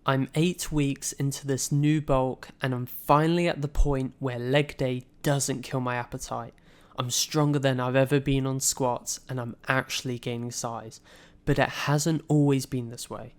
I'm 8 weeks into this new bulk and I'm finally at the point where leg day doesn't kill my appetite. I'm stronger than I've ever been on squats and I'm actually gaining size, but it hasn't always been this way.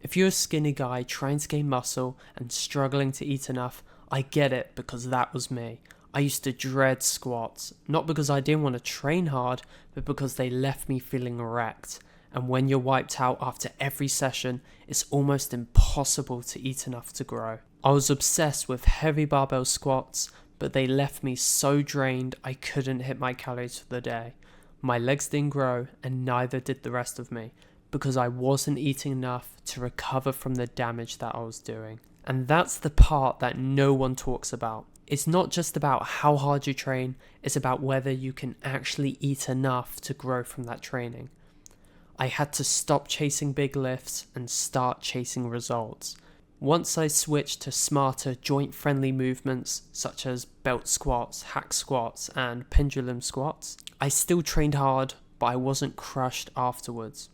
If you're a skinny guy trying to gain muscle and struggling to eat enough, I get it because that was me. I used to dread squats, not because I didn't want to train hard, but because they left me feeling wrecked. And when you're wiped out after every session, it's almost impossible to eat enough to grow. I was obsessed with heavy barbell squats, but they left me so drained I couldn't hit my calories for the day. My legs didn't grow and neither did the rest of me, because I wasn't eating enough to recover from the damage that I was doing. And that's the part that no one talks about. It's not just about how hard you train, it's about whether you can actually eat enough to grow from that training. I had to stop chasing big lifts and start chasing results. Once I switched to smarter joint-friendly movements such as belt squats, hack squats, and pendulum squats, I still trained hard, but I wasn't crushed afterwards.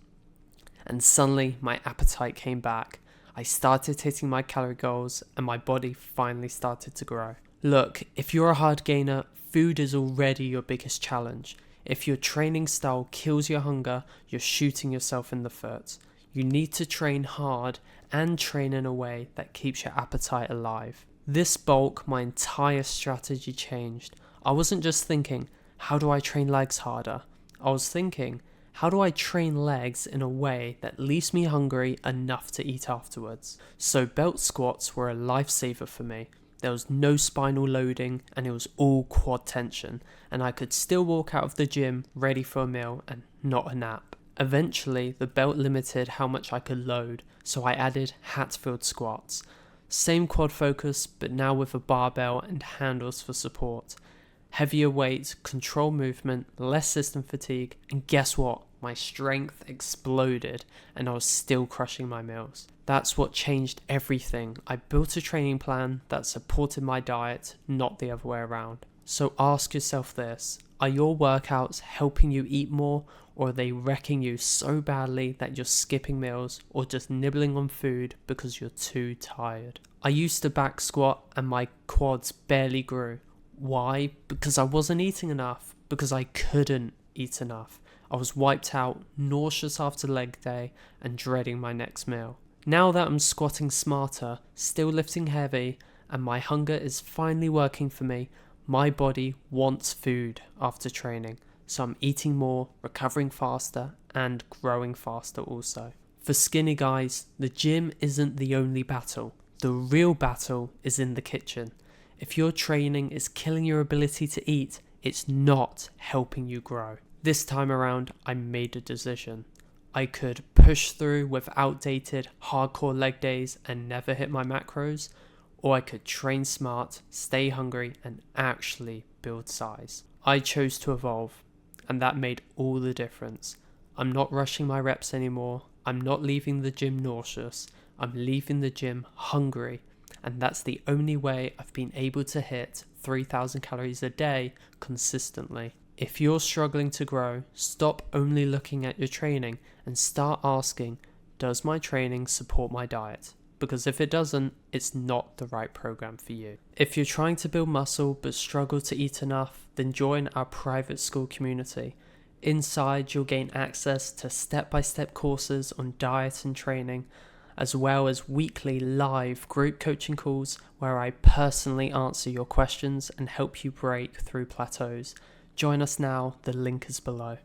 And suddenly my appetite came back. I started hitting my calorie goals and my body finally started to grow. Look, if you're a hard gainer, food is already your biggest challenge. If your training style kills your hunger, you're shooting yourself in the foot. You need to train hard and train in a way that keeps your appetite alive. This bulk, my entire strategy changed. I wasn't just thinking, how do I train legs harder? I was thinking, how do I train legs in a way that leaves me hungry enough to eat afterwards? So belt squats were a lifesaver for me. There was no spinal loading and it was all quad tension, and I could still walk out of the gym ready for a meal and not a nap. Eventually, the belt limited how much I could load, so I added Hatfield squats. Same quad focus, but now with a barbell and handles for support. Heavier weight, control movement, less system fatigue, and guess what? My strength exploded and I was still crushing my meals. That's what changed everything. I built a training plan that supported my diet, not the other way around. So ask yourself this, are your workouts helping you eat more, or are they wrecking you so badly that you're skipping meals or just nibbling on food because you're too tired? I used to back squat and my quads barely grew. Why? Because I wasn't eating enough, because I couldn't eat enough. I was wiped out, nauseous after leg day, and dreading my next meal. Now that I'm squatting smarter, still lifting heavy, and my hunger is finally working for me, my body wants food after training. So I'm eating more, recovering faster, and growing faster also. For skinny guys, the gym isn't the only battle. The real battle is in the kitchen. If your training is killing your ability to eat, it's not helping you grow. This time around, I made a decision. I could push through with outdated, hardcore leg days and never hit my macros, or I could train smart, stay hungry, and actually build size. I chose to evolve, and that made all the difference. I'm not rushing my reps anymore. I'm not leaving the gym nauseous. I'm leaving the gym hungry, and that's the only way I've been able to hit 3,000 calories a day consistently. If you're struggling to grow, stop only looking at your training and start asking, does my training support my diet? Because if it doesn't, it's not the right program for you. If you're trying to build muscle but struggle to eat enough, then join our private school community. Inside, you'll gain access to step-by-step courses on diet and training, as well as weekly live group coaching calls where I personally answer your questions and help you break through plateaus. Join us now, the link is below.